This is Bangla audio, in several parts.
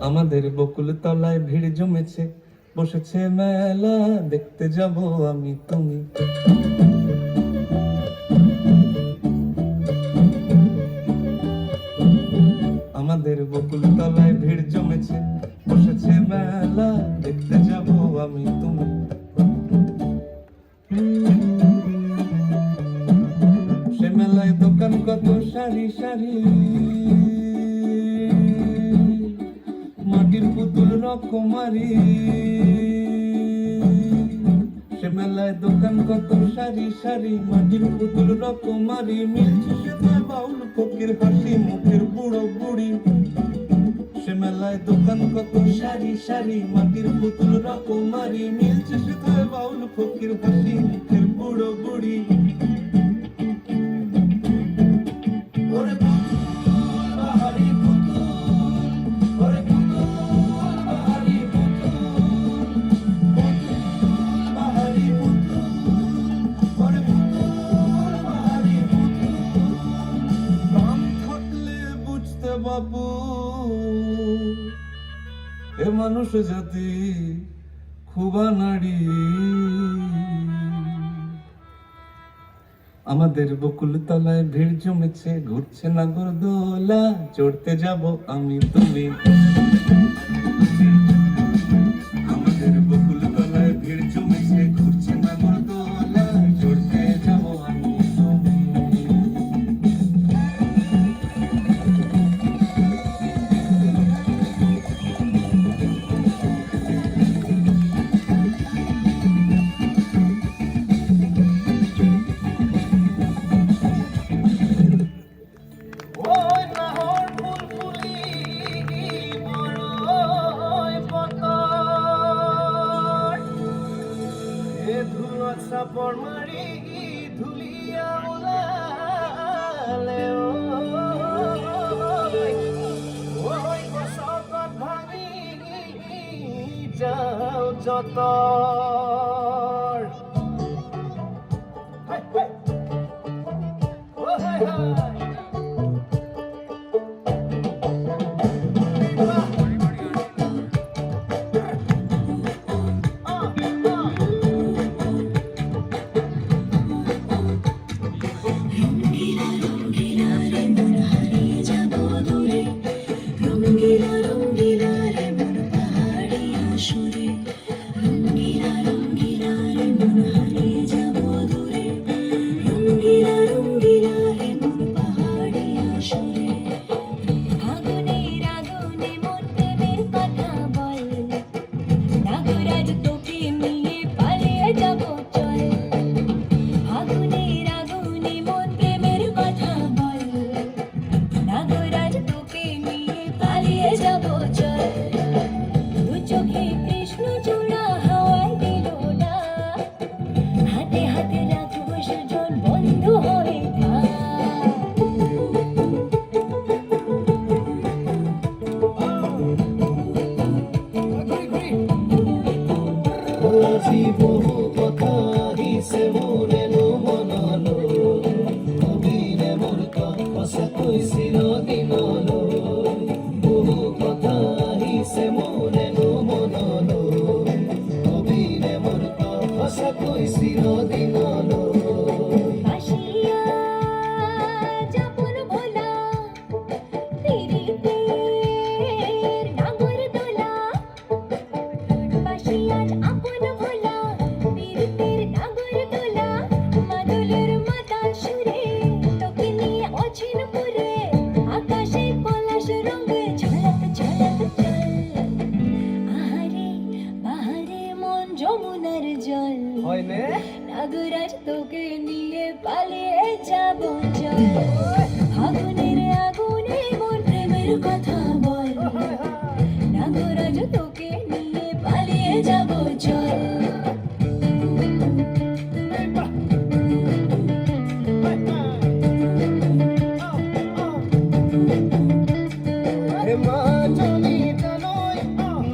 আমাদের বকুল তলায় ভিড় জমেছে, বসেছে মেলা, দেখতে যাব আমি তুমি। আমাদের বকুল তলায় ভিড় জমেছে, বসেছে মেলা, দেখতে যাব আমি তুমি। সে মেলায় দোকান কত সারি সারি, মাটির পুতুল রকমারি। সে মেলায় দোকান কত সারি সারি, মাটির পুতুল রকমারি। মিলছে সেটা বাউল ফকির হাসি মুখের বুড়ো বুড়ি। সে মেলায় দোকান কত সারি সারি, মাটির পুতুল রকমারি। মিলছে সেটা বাউল ফকির হাসি মুখের বুড়ো বুড়ি। বাবু এ মানুষ জাতি খুবা নাড়ি। আমাদের বকুল তলায় ভিড় জমেছে, ঘুরছে নাগরদোলা, চড়তে যাব আমি তুমি। আমাদের বকুল তলায় ভিড় জমেছে, ঘুরছে নাগরদোলা, চড়তে যাব আমি তুমি। সাপর মারি ধুলিয়া ওলালে, ওই বসত ভাঙি যাও যত। বহু কথা হিসে মোরে নো মনালো, কবিরে মোর কথা কইছিল দিনলো। বহু কথা হিসে মোরে নো মনালো, কবিরে মোর কথা কইছিল দিনলো। নাগরাজ তোকে নিয়ে পালিয়ে যাব চল, আগুনের আগুনে মোর প্রেমের কথা বল। নাগরাজ তোকে জল মা জনিতা নয়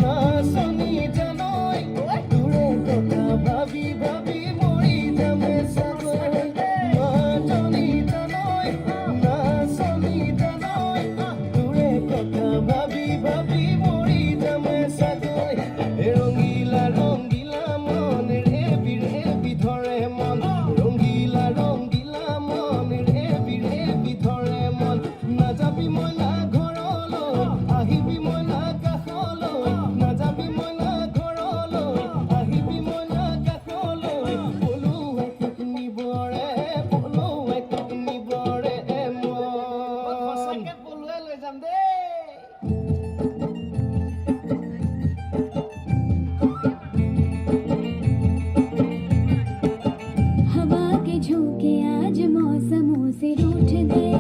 না সনিতা নয় দূরে কথা ভাবি ভাবি মরি যাবে সাগর মা জনিতা নয় না সনিতা নয় দূরে কথা ভাবি ভাবি মরি যাবে সাগর রঙ্গিলা রঙ্গিলা মন রেবি রেবি ধরে মন রঙ্গিলা ৰংগিলা মন ৰেবি ৰেবি ধৰে মন নাযাবি মইনা ঘৰলৈ আহিবি মইনা কাষলৈ নাযাবি মইনা ঘৰলৈ আহিবি মইনা কাষলৈ পলুৱাই তোক নিবৰে পলুৱাই তোক নিবৰে মন সঁচাকে পলুৱাই লৈ যাম দেই हवा के झोंके आज मौसमों से रूठ गए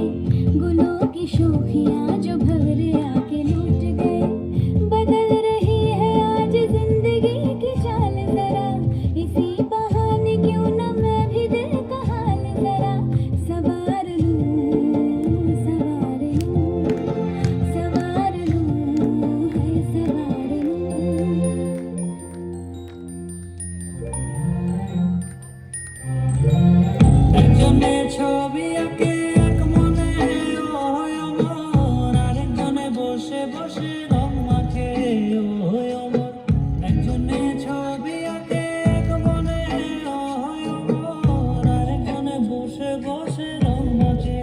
गुलों की शोखियां जो भंवरे आके लूट गए बदल रही है आज जिंदगी की चाल जरा इसी बहाने क्यों न मैं भी दिल का हाल जरा सवार लूं सवार लूं सवार लूं है सवार लूं একজনে ছবি আঁকে এক মনে ওই অমর আরেকজনে বসে বসে রং মাখে ওই অমর একজনে ছবি আঁকে এক মনে ওই অমর আরেকজনে বসে বসে রং মাখে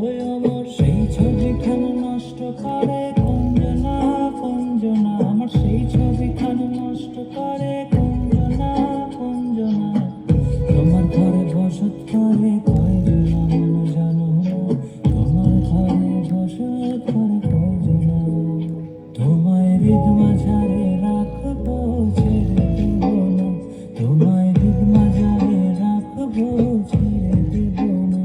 ওই অমর সেই ছবিখান নষ্ট করে কুঞ্জনা কুঞ্জনা আমার সেই ছবিখান নষ্ট করে কুঞ্জনা কুঞ্জনা তোমার ঘরে বসত করে কয়জনা মন জানো তোমার ঘরে বসত করে কয়জনা তোমায় হৃদ মাঝারে রাখবো ছেড়ে দেব না তোমায় হৃদ মাঝারে রাখবো ছেড়ে দেব না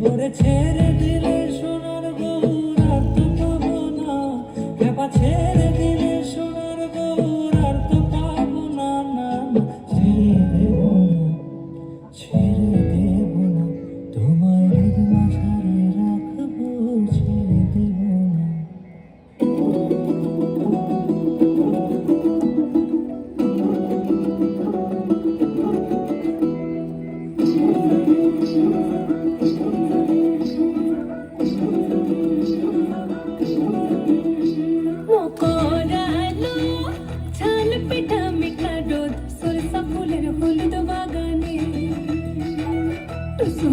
ওরে ছেড়ে দিলে সোনার গৌর আর তো পাবো না খেপা ছেড়ে দিলে সোনার গৌর আর তো পাবো না না না ছেড়ে দেব না ছেড়ে দেব না তোমায় হৃদ মাঝারে রাখবো ছেড়ে দেব না মকরালো ছাল পিঠা মিঠা রোদ সরষা ফুলের হলুদ বাগানে টুসু